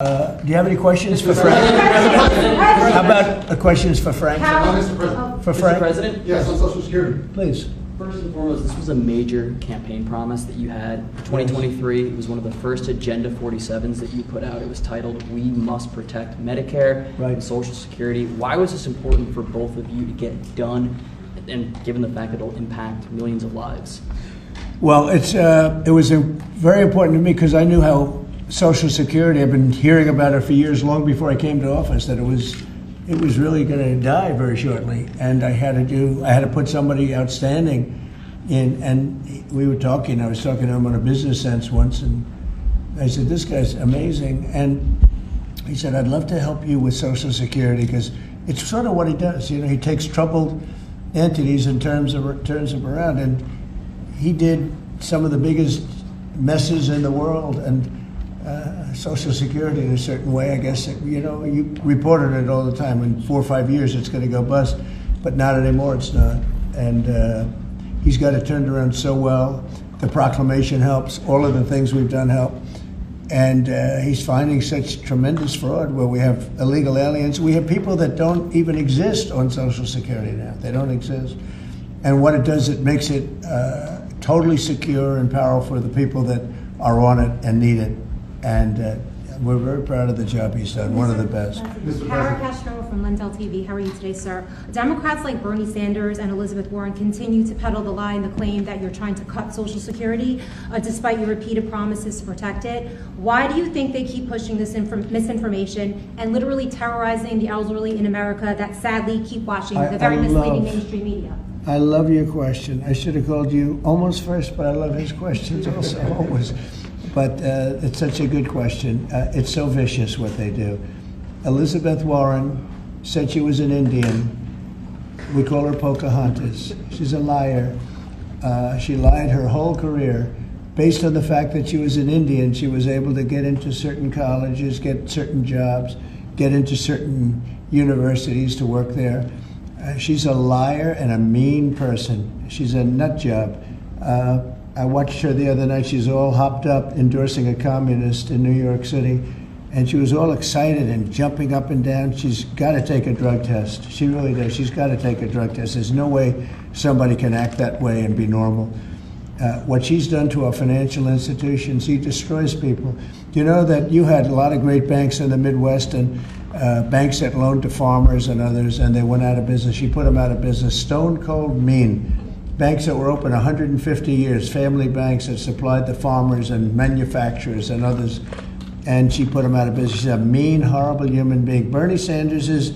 Do you have any questions for Frank? How about questions for Frank? Mr. President. For Frank? Mr. President? Yes, on Social Security. Please. First and foremost, this was a major campaign promise that you had. 2023, it was one of the first Agenda 47s that you put out. It was titled, "We Must Protect Medicare and Social Security." Why was this important for both of you to get done, and given the fact that it'll impact millions of lives? Well, it was very important to me because I knew how Social Security, I've been hearing about it for years, long before I came to office, that it was really going to die very shortly, and I had to put somebody outstanding in. And we were talking. I was talking to him on a business sense once, and I said, "This guy's amazing." And he said, "I'd love to help you with Social Security because it's sort of what he does. You know, he takes troubled entities and turns them around." And he did some of the biggest messes in the world, and Social Security in a certain way, I guess, you reported it all the time. In 4 or 5 years, it's going to go bust, but not anymore, it's not. And he's got it turned around so well. The proclamation helps. All of the things we've done help. And he's finding such tremendous fraud where we have illegal aliens. We have people that don't even exist on Social Security now. They don't exist. And what it does, it makes it totally secure and powerful for the people that are on it and need it. And we're very proud of the job he's done, one of the best. Kara Castro from Lindell TV. How are you today, sir? Democrats like Bernie Sanders and Elizabeth Warren continue to peddle the lie and the claim that you're trying to cut Social Security, despite your repeated promises to protect it. Why do you think they keep pushing this misinformation and literally terrorizing the elderly in America that sadly keep watching the very misleading mainstream media? I love your question. I should have called you almost first, but I love his questions also, always. But it's such a good question. It's so vicious what they do. Elizabeth Warren said she was an Indian. We call her Pocahontas. She's a liar. She lied her whole career. Based on the fact that she was an Indian, she was able to get into certain colleges, get certain jobs, get into certain universities to work there. She's a liar and a mean person. She's a nut job. I watched her the other night. She's all hopped up endorsing a communist in New York City. And she was all excited and jumping up and down. She's got to take a drug test. She really does. She's got to take a drug test. There's no way somebody can act that way and be normal. What she's done to our financial institutions, he destroys people. You know that you had a lot of great banks in the Midwest and banks that loaned to farmers and others, and they went out of business. She put them out of business. Stone cold mean. Banks that were open 150 years, family banks that supplied the farmers and manufacturers and others, and she put them out of business. She's a mean, horrible human being. Bernie Sanders is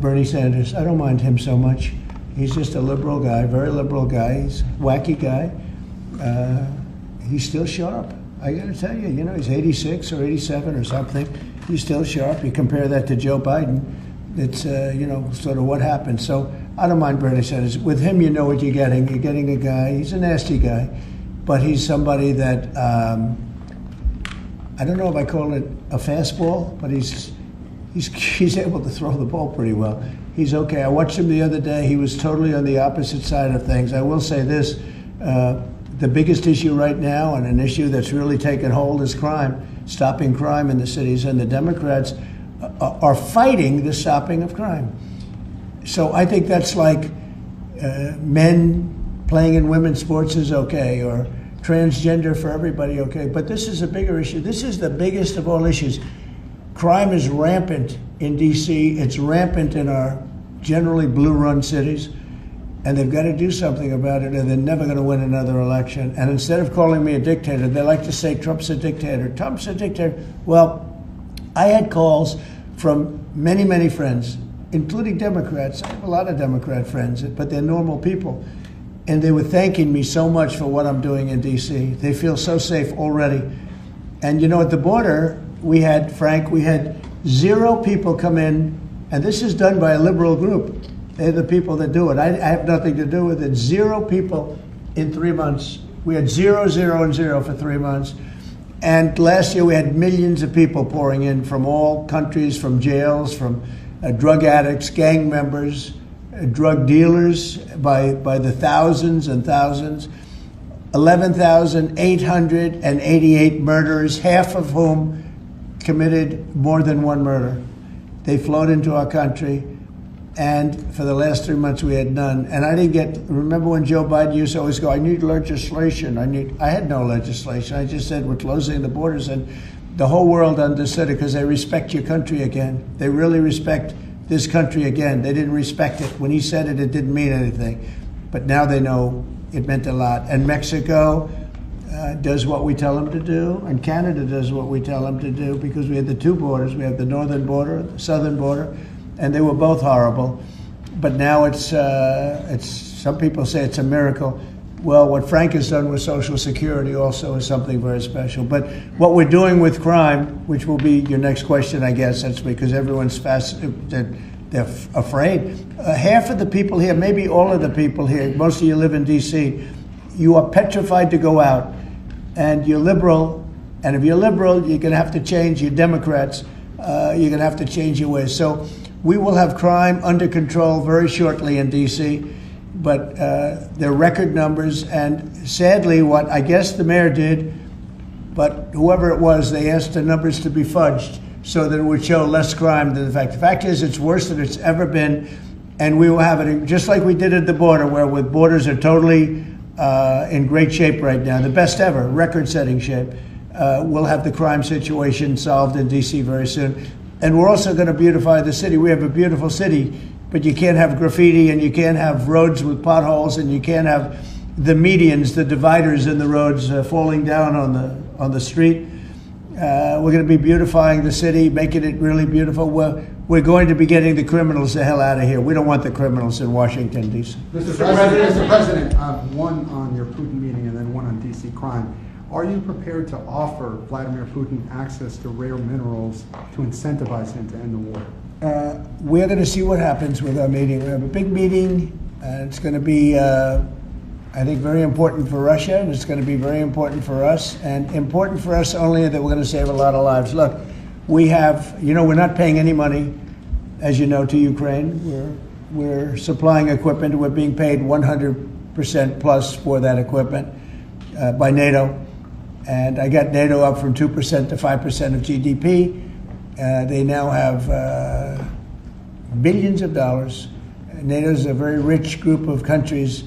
Bernie Sanders. I don't mind him so much. He's just a liberal guy, very liberal guy. He's a wacky guy. He's still sharp. I got to tell you, he's 86 or 87 or something. He's still sharp. You compare that to Joe Biden, it's, sort of what happened. So I don't mind Bernie Sanders. With him, you know what you're getting. You're getting a guy, he's a nasty guy, but he's somebody that, I don't know if I call it a fastball, but he's able to throw the ball pretty well. He's okay. I watched him the other day. He was totally on the opposite side of things. I will say this, the biggest issue right now, and an issue that's really taken hold, is crime, stopping crime in the cities, and the Democrats are fighting the stopping of crime. So I think that's like men playing in women's sports is okay, or transgender for everybody okay. But this is a bigger issue. This is the biggest of all issues. Crime is rampant in D.C. It's rampant in our generally blue-run cities, and they've got to do something about it, or they're never going to win another election. And instead of calling me a dictator, they like to say Trump's a dictator. Trump's a dictator. Well, I had calls from many, many friends, including Democrats. I have a lot of Democrat friends, but they're normal people. And they were thanking me so much for what I'm doing in D.C. They feel so safe already. And at the border, we had 0 people come in, and this is done by a liberal group. They're the people that do it. I have nothing to do with it. 0 people in 3 months. We had 0, 0, and 0 for 3 months. And last year we had millions of people pouring in from all countries, from jails, from drug addicts, gang members, drug dealers by the thousands and thousands. 11,888 murderers, half of whom committed more than one murder. They flowed into our country, and for the last 3 months we had none. And I didn't get, remember when Joe Biden used to always go, I need legislation, I had no legislation. I just said we're closing the borders, and the whole world understood it because they respect your country again. They really respect this country again. They didn't respect it. When he said it, it didn't mean anything. But now they know it meant a lot. And Mexico does what we tell them to do, and Canada does what we tell them to do, because we have the two borders. We have the northern border, the southern border, and they were both horrible. But now it's some people say it's a miracle. Well, what Frank has done with Social Security also is something very special. But what we're doing with crime, which will be your next question, I guess, that's because everyone's they're afraid. Half of the people here, maybe all of the people here, most of you live in D.C., you are petrified to go out. And you're liberal, and if you're liberal, you're going to have to change. You're Democrats, you're going to have to change your ways. So we will have crime under control very shortly in D.C., but they're record numbers. And sadly, what I guess the mayor did, but whoever it was, they asked the numbers to be fudged so that it would show less crime than the fact. The fact is, it's worse than it's ever been, and we will have it just like we did at the border, where with borders are totally in great shape right now, the best ever, record-setting shape. We'll have the crime situation solved in D.C. very soon. And we're also going to beautify the city. We have a beautiful city, but you can't have graffiti, and you can't have roads with potholes, and you can't have the medians, the dividers in the roads falling down on the street. We're going to be beautifying the city, making it really beautiful. We're going to be getting the criminals the hell out of here. We don't want the criminals in Washington, D.C. Mr. President, one on your Putin meeting and then one on D.C. crime. Are you prepared to offer Vladimir Putin access to rare minerals to incentivize him to end the war? We're going to see what happens with our meeting. We have a big meeting. It's going to be, I think, very important for Russia, and it's going to be very important for us, and important for us only that we're going to save a lot of lives. Look, we have, we're not paying any money, as you know, to Ukraine. We're supplying equipment. We're being paid 100% plus for that equipment by NATO. And I got NATO up from 2% to 5% of GDP. They now have billions of dollars. NATO is a very rich group of countries,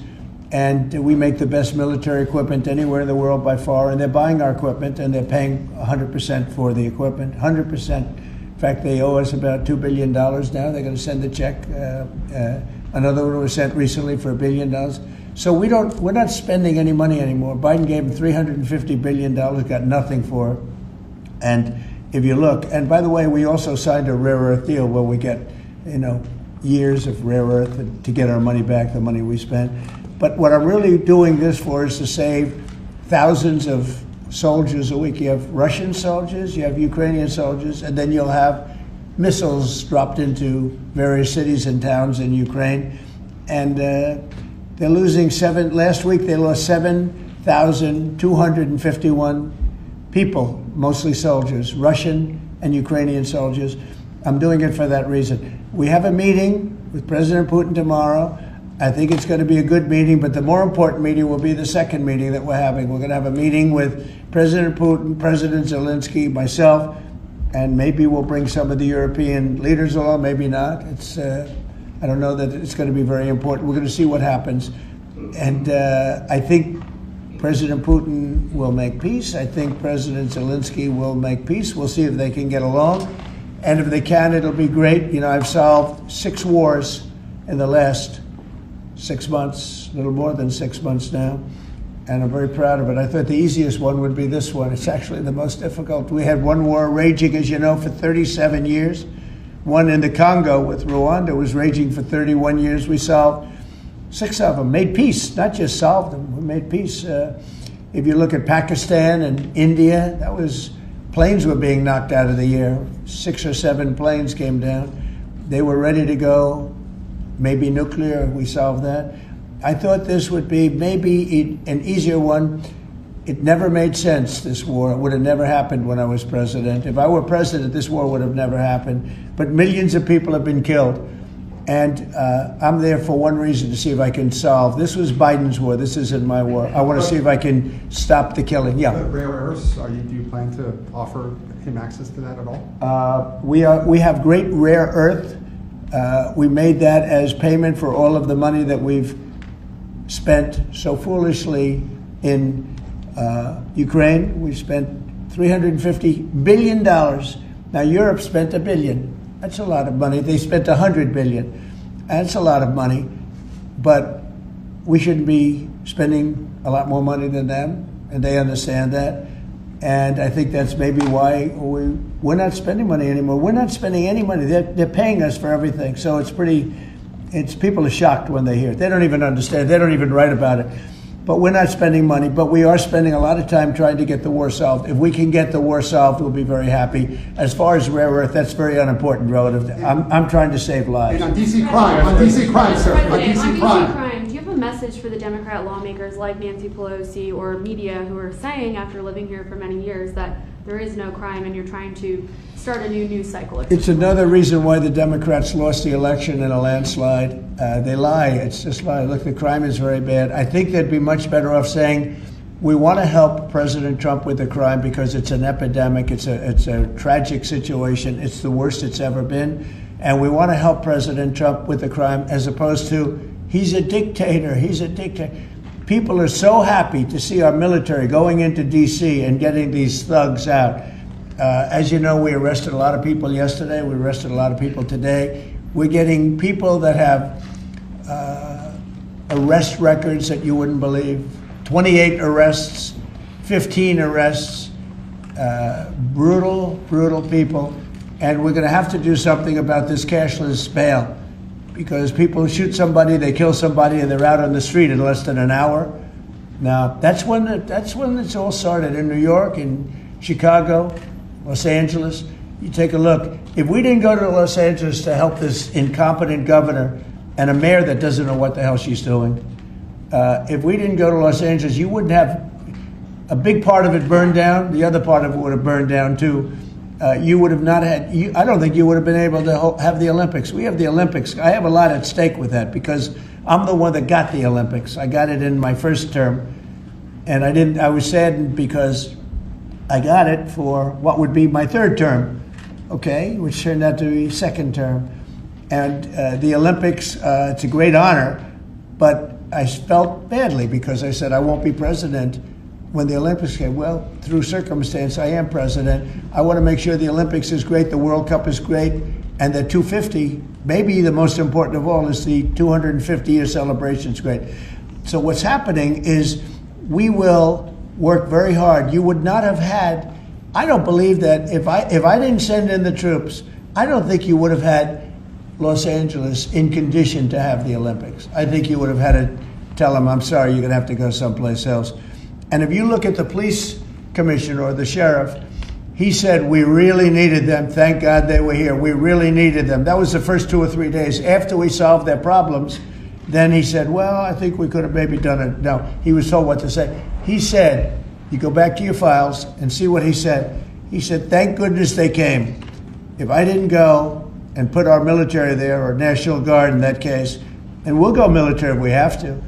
and we make the best military equipment anywhere in the world by far, and they're buying our equipment, and they're paying 100% for the equipment, 100%. In fact, they owe us about $2 billion now. They're going to send a check. Another one was sent recently for $1 billion. So we're not spending any money anymore. Biden gave them $350 billion, got nothing for it. And if you look, and by the way, we also signed a rare earth deal where we get, years of rare earth to get our money back, the money we spent. But what I'm really doing this for is to save thousands of soldiers a week. You have Russian soldiers, you have Ukrainian soldiers, and then you'll have missiles dropped into various cities and towns in Ukraine. And they're losing last week they lost 7,251 people, mostly soldiers, Russian and Ukrainian soldiers. I'm doing it for that reason. We have a meeting with President Putin tomorrow. I think it's going to be a good meeting, but the more important meeting will be the second meeting that we're having. We're going to have a meeting with President Putin, President Zelensky, myself, and maybe we'll bring some of the European leaders along, maybe not. I don't know that it's going to be very important. We're going to see what happens. And I think President Putin will make peace. I think President Zelensky will make peace. We'll see if they can get along. And if they can, it'll be great. I've solved 6 wars in the last 6 months, a little more than 6 months now. And I'm very proud of it. I thought the easiest one would be this one. It's actually the most difficult. We had one war raging, as you know, for 37 years. One in the Congo with Rwanda was raging for 31 years. We solved 6 of them, made peace, not just solved them, we made peace. If you look at Pakistan and India, planes were being knocked out of the air. 6 or 7 planes came down. They were ready to go, maybe nuclear, we solved that. I thought this would be maybe an easier one. It never made sense, this war. It would have never happened when I was president. If I were president, this war would have never happened. But millions of people have been killed. And I'm there for one reason, to see if I can solve. This was Biden's war. This isn't my war. I want to see if I can stop the killing. Yeah. But rare earths, do you plan to offer him access to that at all? We have great rare earth. We made that as payment for all of the money that we've spent so foolishly in Ukraine. We spent $350 billion. Now Europe spent $1 billion. That's a lot of money. They spent $100 billion. That's a lot of money, but we shouldn't be spending a lot more money than them, and they understand that. And I think that's maybe why we're not spending money anymore. We're not spending any money. They're paying us for everything. So it's people are shocked when they hear it. They don't even understand. They don't even write about it. But we're not spending money, but we are spending a lot of time trying to get the war solved. If we can get the war solved, we'll be very happy. As far as rare earth, that's very unimportant relative. I'm trying to save lives. And on DC crime, sir, on DC crime. Do you have a message for the Democrat lawmakers like Nancy Pelosi or media who are saying, after living here for many years, that there is no crime and you're trying to start a new news cycle? It's another reason why the Democrats lost the election in a landslide. They lie. It's just lie. Look, the crime is very bad. I think they'd be much better off saying, we want to help President Trump with the crime because it's an epidemic. It's a tragic situation. It's the worst it's ever been. And we want to help President Trump with the crime, as opposed to, he's a dictator. He's a dictator. People are so happy to see our military going into D.C. and getting these thugs out. As you know, we arrested a lot of people yesterday. We arrested a lot of people today. We're getting people that have arrest records that you wouldn't believe. 28 arrests, 15 arrests, brutal people. And we're going to have to do something about this cashless bail, because people shoot somebody, they kill somebody, and they're out on the street in less than an hour. Now, that's when it's all started, in New York, in Chicago, Los Angeles. You take a look. If we didn't go to Los Angeles to help this incompetent governor and a mayor that doesn't know what the hell she's doing, if we didn't go to Los Angeles, you wouldn't have a big part of it burned down. The other part of it would have burned down too. You would have not had, I don't think you would have been able to have the Olympics. We have the Olympics. I have a lot at stake with that, because I'm the one that got the Olympics. I got it in my first term, and I was saddened because I got it for what would be my third term, okay, which turned out to be second term. And the Olympics, it's a great honor, but I felt badly because I said I won't be president when the Olympics came. Well, through circumstance, I am president. I want to make sure the Olympics is great, the World Cup is great, and the 250, maybe the most important of all, is the 250-year celebration is great. So what's happening is we will work very hard. You would not have had, I don't believe that if I didn't send in the troops, I don't think you would have had Los Angeles in condition to have the Olympics. I think you would have had to tell them, I'm sorry, you're going to have to go someplace else. And if you look at the police commissioner or the sheriff, he said, we really needed them. Thank God they were here. We really needed them. That was the first 2 or 3 days. After we solved their problems, then he said, well, I think we could have maybe done it. No, he was told what to say. He said, you go back to your files and see what he said. He said, thank goodness they came. If I didn't go and put our military there, or National Guard in that case, and we'll go military if we have to,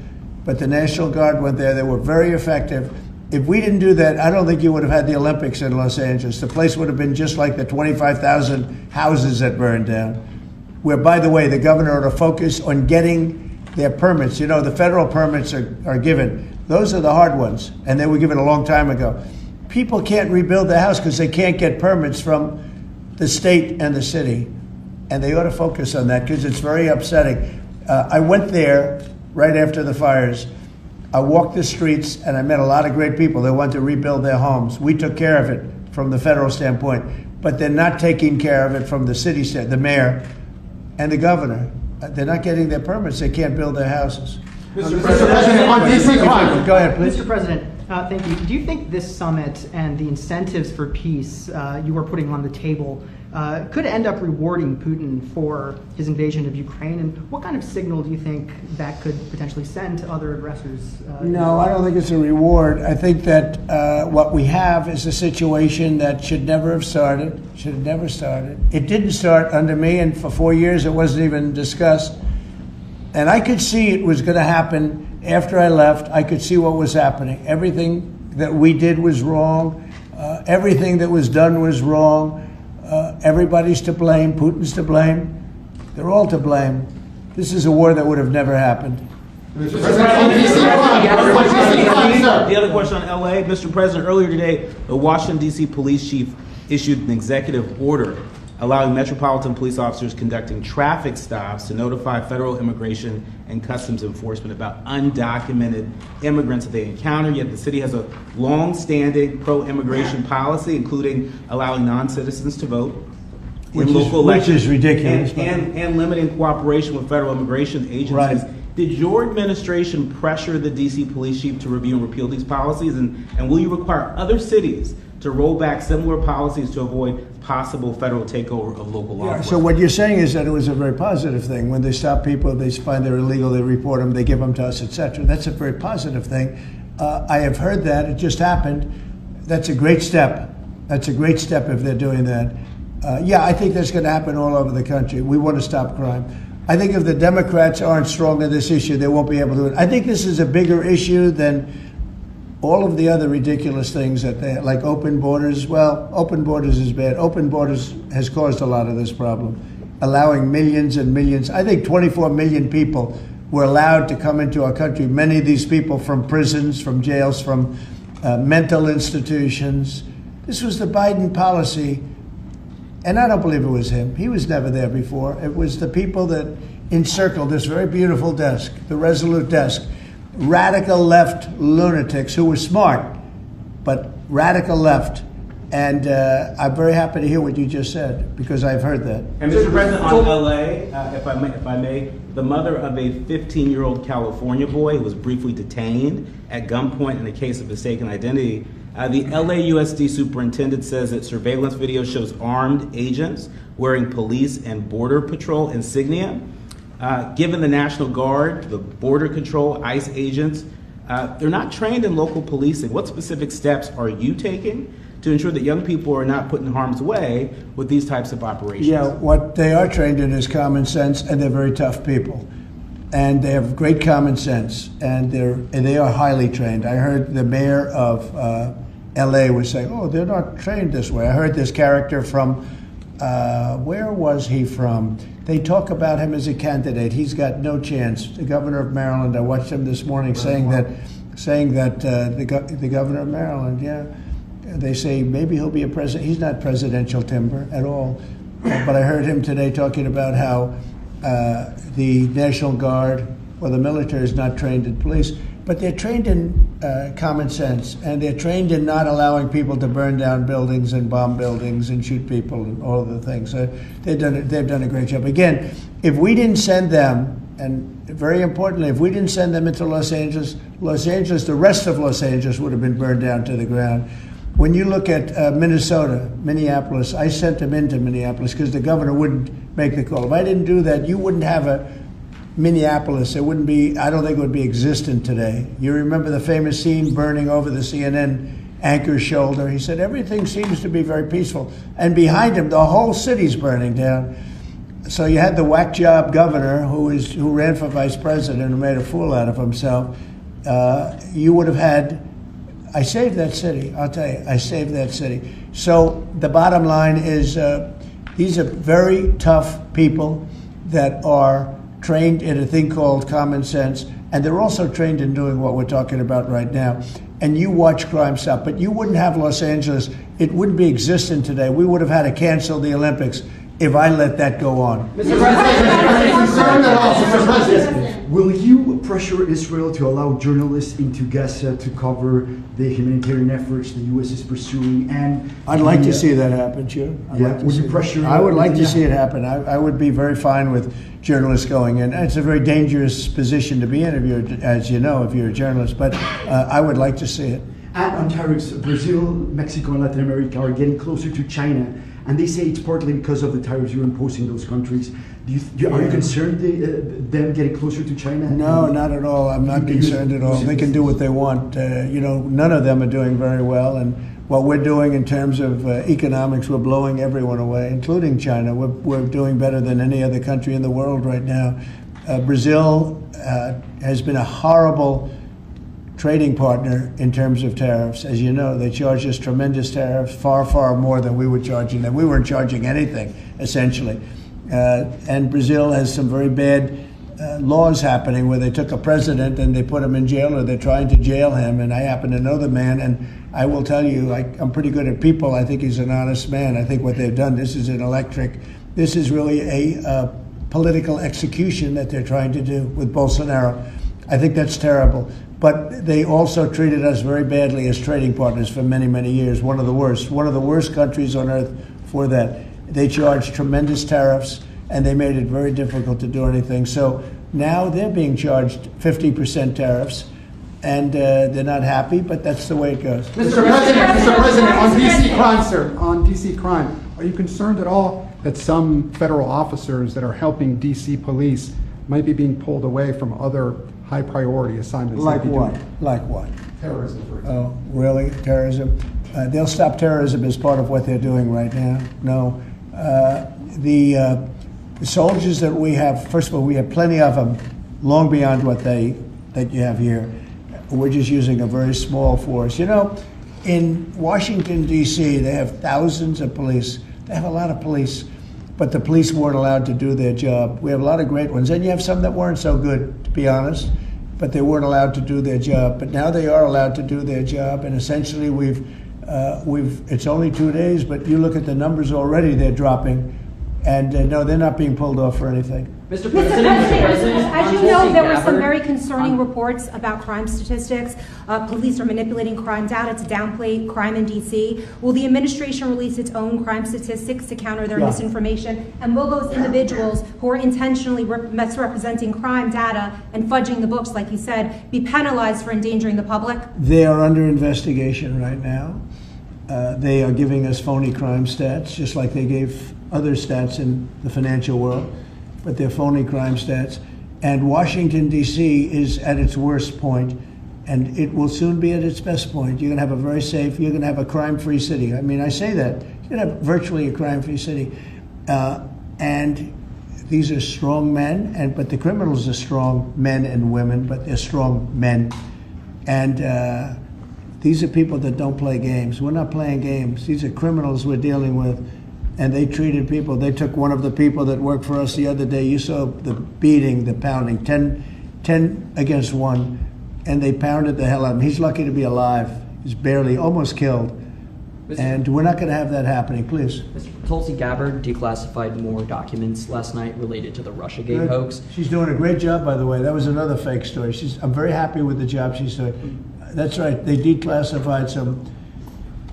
but the National Guard went there. They were very effective. If we didn't do that, I don't think you would have had the Olympics in Los Angeles. The place would have been just like the 25,000 houses that burned down, where, by the way, the governor ought to focus on getting their permits. You know, the federal permits are given. Those are the hard ones, and they were given a long time ago. People can't rebuild the house because they can't get permits from the state and the city, and they ought to focus on that because it's very upsetting. I went there right after the fires. I walked the streets and I met a lot of great people. They want to rebuild their homes. We took care of it from the federal standpoint, but they're not taking care of it from the city, the mayor and the governor. They're not getting their permits. They can't build their houses. Mr. President, on DC crime. Go ahead, please. Mr. President, Thank you. Do you think this summit and the incentives for peace you are putting on the table could end up rewarding Putin for his invasion of Ukraine? And what kind of signal do you think that could potentially send to other aggressors? No, I don't think it's a reward. I think that what we have is a situation that should never have started, should have never started. It didn't start under me, and for 4 years it wasn't even discussed. And I could see it was going to happen after I left. I could see what was happening. Everything that we did was wrong. Everything that was done was wrong. Everybody's to blame. Putin's to blame. They're all to blame. This is a war that would have never happened. The other question on LA, Mr. President, earlier today, the Washington, D.C. police chief issued an executive order allowing metropolitan police officers conducting traffic stops to notify federal immigration and customs enforcement about undocumented immigrants that they encounter. Yet the city has a long-standing pro-immigration policy, including allowing non-citizens to vote in local elections. Which is ridiculous. And limiting cooperation with federal immigration agencies. Right. Did your administration pressure the D.C. police chief to review and repeal these policies? And will you require other cities to roll back similar policies to avoid possible federal takeover of local law enforcement? So what you're saying is that it was a very positive thing. When they stop people, they find they're illegal, they report them, they give them to us, etc. That's a very positive thing. I have heard that. It just happened. That's a great step. That's a great step if they're doing that. Yeah, I think that's going to happen all over the country. We want to stop crime. I think if the Democrats aren't strong on this issue, they won't be able to do it. I think this is a bigger issue than all of the other ridiculous things that they, like open borders. Well, open borders is bad. Open borders has caused a lot of this problem, allowing millions and millions. I think 24 million people were allowed to come into our country. Many of these people from prisons, from jails, from mental institutions. This was the Biden policy. And I don't believe it was him. He was never there before. It was the people that encircled this very beautiful desk, the Resolute desk. Radical left lunatics who were smart, but radical left. And I'm very happy to hear what you just said, because I've heard that. And Mr. President, on LA, if I may, the mother of a 15-year-old California boy who was briefly detained at gunpoint in a case of mistaken identity, the LAUSD superintendent says that surveillance video shows armed agents wearing police and border patrol insignia. Given the National Guard, the Border Control, ICE agents, they're not trained in local policing. What specific steps are you taking to ensure that young people are not put in harm's way with these types of operations? Yeah, what they are trained in is common sense, and they're very tough people. And they have great common sense, and they are highly trained. I heard the mayor of LA was saying, oh, they're not trained this way. I heard this character from, where was he from? They talk about him as a candidate. He's got no chance. The governor of Maryland, I watched him this morning saying that the governor of Maryland, yeah, they say maybe he'll be a president. He's not presidential timber at all. But I heard him today talking about how the National Guard or the military is not trained in police, but they're trained in common sense, and they're trained in not allowing people to burn down buildings and bomb buildings and shoot people and all of the things. So they've done a great job. Again, if we didn't send them, and very importantly, if we didn't send them into Los Angeles, the rest of Los Angeles would have been burned down to the ground. When you look at Minnesota, Minneapolis, I sent them into Minneapolis because the governor wouldn't make the call. If I didn't do that, you wouldn't have a Minneapolis. It wouldn't be, I don't think it would be existent today. You remember the famous scene burning over the CNN anchor's shoulder? He said, everything seems to be very peaceful. And behind him, the whole city's burning down. So you had the whack job governor who ran for vice president and made a fool out of himself. You would have had, I saved that city, I'll tell you, I saved that city. So the bottom line is these are very tough people that are trained in a thing called common sense, and they're also trained in doing what we're talking about right now. And you watch crime stop, but you wouldn't have Los Angeles, it wouldn't be existent today. We would have had to cancel the Olympics if I let that go on. Mr. President, will you pressure Israel to allow journalists into Gaza to cover the humanitarian efforts the U.S. is pursuing? And I'd like to see that happen, sure. Would you pressure? I would like to see it happen. I would be very fine with journalists going in. It's a very dangerous position to be in, as you know, if you're a journalist, but I would like to see it. And on tariffs, Brazil, Mexico, and Latin America are getting closer to China, and they say it's partly because of the tariffs you're imposing those countries. Are you concerned them getting closer to China? No, not at all. I'm not concerned at all. They can do what they want. None of them are doing very well, and what we're doing in terms of economics, we're blowing everyone away, including China. We're doing better than any other country in the world right now. Brazil has been a horrible trading partner in terms of tariffs. As you know, they charge us tremendous tariffs, far, far more than we were charging them. We weren't charging anything, essentially. And Brazil has some very bad laws happening where they took a president and they put him in jail, or they're trying to jail him. And I happen to know the man, and I will tell you, I'm pretty good at people. I think he's an honest man. I think what they've done, this is this is really a political execution that they're trying to do with Bolsonaro. I think that's terrible. But they also treated us very badly as trading partners for many, many years. One of the worst countries on earth for that. They charged tremendous tariffs, and they made it very difficult to do anything. So now they're being charged 50% tariffs, and they're not happy, but that's the way it goes. Mr. President, on DC crime, sir, on DC crime, are you concerned at all that some federal officers that are helping DC police might be being pulled away from other high priority assignments? Like what? Like what? Terrorism, for example. Oh, really? Terrorism? They'll stop terrorism as part of what they're doing right now. No. The soldiers that we have, first of all, we have plenty of them, long beyond that you have here. We're just using a very small force. In Washington, D.C., they have thousands of police. They have a lot of police, but the police weren't allowed to do their job. We have a lot of great ones, and you have some that weren't so good, to be honest, but they weren't allowed to do their job. But now they are allowed to do their job, and essentially it's only 2 days, but you look at the numbers already, they're dropping. And no, they're not being pulled off for anything. Mr. President, as you know, there were some very concerning reports about crime statistics. Police are manipulating crime data to downplay crime in D.C. Will the administration release its own crime statistics to counter their misinformation? And will those individuals who are intentionally misrepresenting crime data and fudging the books, like you said, be penalized for endangering the public? They are under investigation right now. They are giving us phony crime stats, just like they gave other stats in the financial world, but they're phony crime stats. And Washington, D.C. is at its worst point, and it will soon be at its best point. You're going to have a very safe, you're going to have a crime-free city. I mean, I say that. You're going to have virtually a crime-free city. And these are strong men, but the criminals are strong men and women, but they're strong men. And these are people that don't play games. We're not playing games. These are criminals we're dealing with. And they treated people. They took one of the people that worked for us the other day. You saw the beating, the pounding, 10 against 1. And they pounded the hell out of him. He's lucky to be alive. He's barely, almost killed. And we're not going to have that happening, please. Tulsi Gabbard declassified more documents last night related to the Russiagate hoax. She's doing a great job, by the way. That was another fake story. I'm very happy with the job she's doing. That's right. They declassified some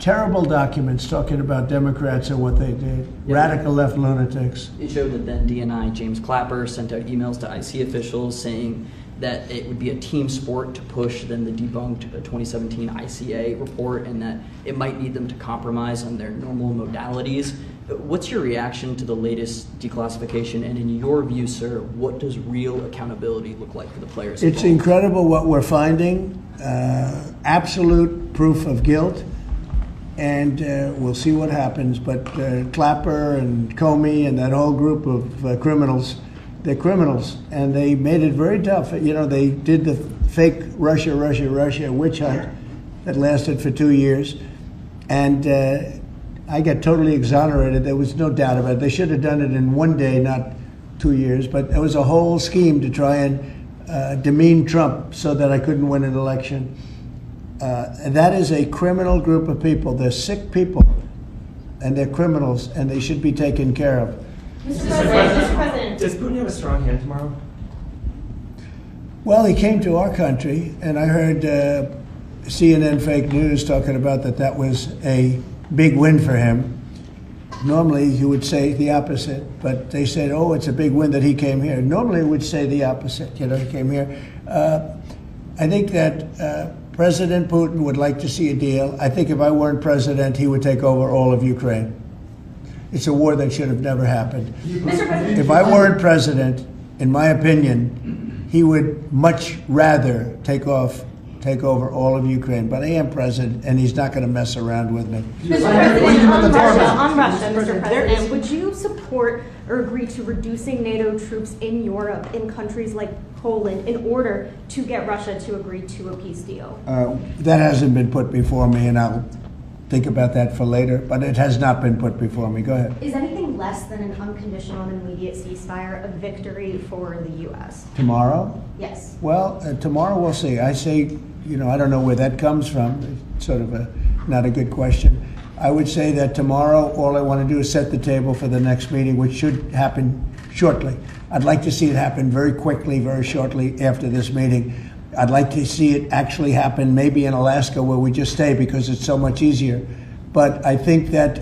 terrible documents talking about Democrats and what they did. Yeah. Radical left lunatics. It showed that then DNI James Clapper sent out emails to IC officials saying that it would be a team sport to push then the debunked 2017 ICA report, and that it might need them to compromise on their normal modalities. What's your reaction to the latest declassification? And in your view, sir, what does real accountability look like for the players involved? It's incredible what we're finding. Absolute proof of guilt. And we'll see what happens. But Clapper and Comey and that whole group of criminals, they're criminals. And they made it very tough. They did the fake Russia witch hunt that lasted for 2 years. And I got totally exonerated. There was no doubt about it. They should have done it in 1 day, not 2 years. But it was a whole scheme to try and demean Trump so that I couldn't win an election. And that is a criminal group of people. They're sick people, and they're criminals, and they should be taken care of. Mr. President. Does Putin have a strong hand tomorrow? Well, he came to our country, and I heard CNN fake news talking about that was a big win for him. Normally, you would say the opposite, but they said, oh, it's a big win that he came here. Normally, we would say the opposite, he came here. I think that President Putin would like to see a deal. I think if I weren't president, he would take over all of Ukraine. It's a war that should have never happened. Mr. President. If I weren't president, in my opinion, he would much rather take over all of Ukraine. But I am president, and he's not going to mess around with me. Mr. President, on Russia, Mr. President, would you support or agree to reducing NATO troops in Europe, in countries like Poland, in order to get Russia to agree to a peace deal? That hasn't been put before me, and I'll think about that for later, but it has not been put before me. Go ahead. Is anything less than an unconditional and immediate ceasefire a victory for the U.S.? Tomorrow? Yes. Well, tomorrow we'll see. I say, I don't know where that comes from. It's sort of not a good question. I would say that tomorrow, all I want to do is set the table for the next meeting, which should happen shortly. I'd like to see it happen very quickly, very shortly after this meeting. I'd like to see it actually happen maybe in Alaska, where we just stay because it's so much easier. But I think that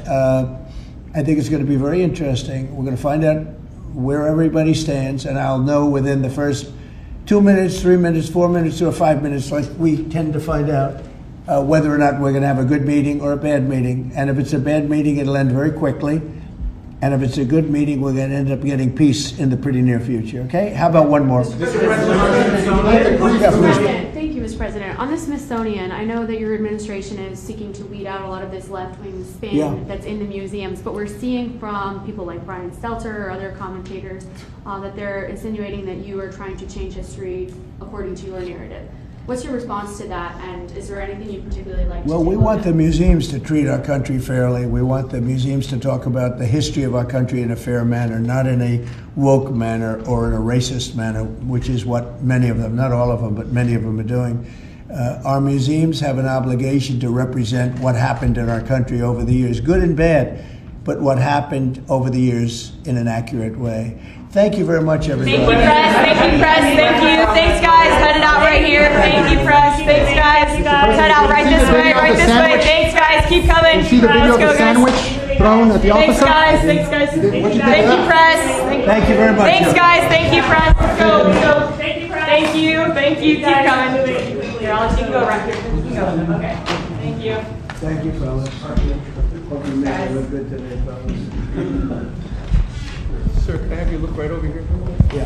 it's going to be very interesting. We're going to find out where everybody stands, and I'll know within the first 2 minutes, 3 minutes, 4 minutes, or 5 minutes, like we tend to find out whether or not we're going to have a good meeting or a bad meeting. And if it's a bad meeting, it'll end very quickly. And if it's a good meeting, we're going to end up getting peace in the pretty near future. Okay? How about one more? Thank you, Mr. President. On the Smithsonian, I know that your administration is seeking to weed out a lot of this left-wing spin that's in the museums, but we're seeing from people like Brian Stelter or other commentators that they're insinuating that you are trying to change history according to your narrative. What's your response to that, and is there anything you'd particularly like to do? Well, we want the museums to treat our country fairly. We want the museums to talk about the history of our country in a fair manner, not in a woke manner or in a racist manner, which is what many of them, not all of them, but many of them are doing. Our museums have an obligation to represent what happened in our country over the years, good and bad, but what happened over the years in an accurate way. Thank you very much, everybody. Thank you, press. Thank you, press. Thank you. Thanks, guys. Headed out right here. Thank you, press. Thanks, guys. Head out right this way. Right this way. Thanks, guys. Keep coming. See the video of the sandwich thrown at the officer? Thanks, guys. Thank you, press. Thank you very much. Thanks, guys. Thank you, press. Let's go. Let's go. Thank you, press. Thank you. Thank you. Keep coming. Here, Alex, you can go right here. You can go. Okay. Thank you. Thank you, fellas. Hope you made it look good today, fellas. Sir, can I have you look right over here? Yeah.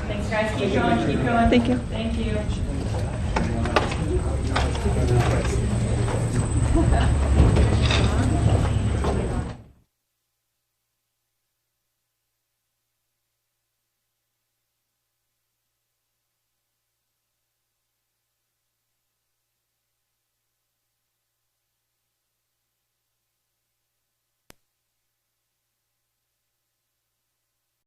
Thanks, guys. Keep going. Keep going. Thank you. Thank you.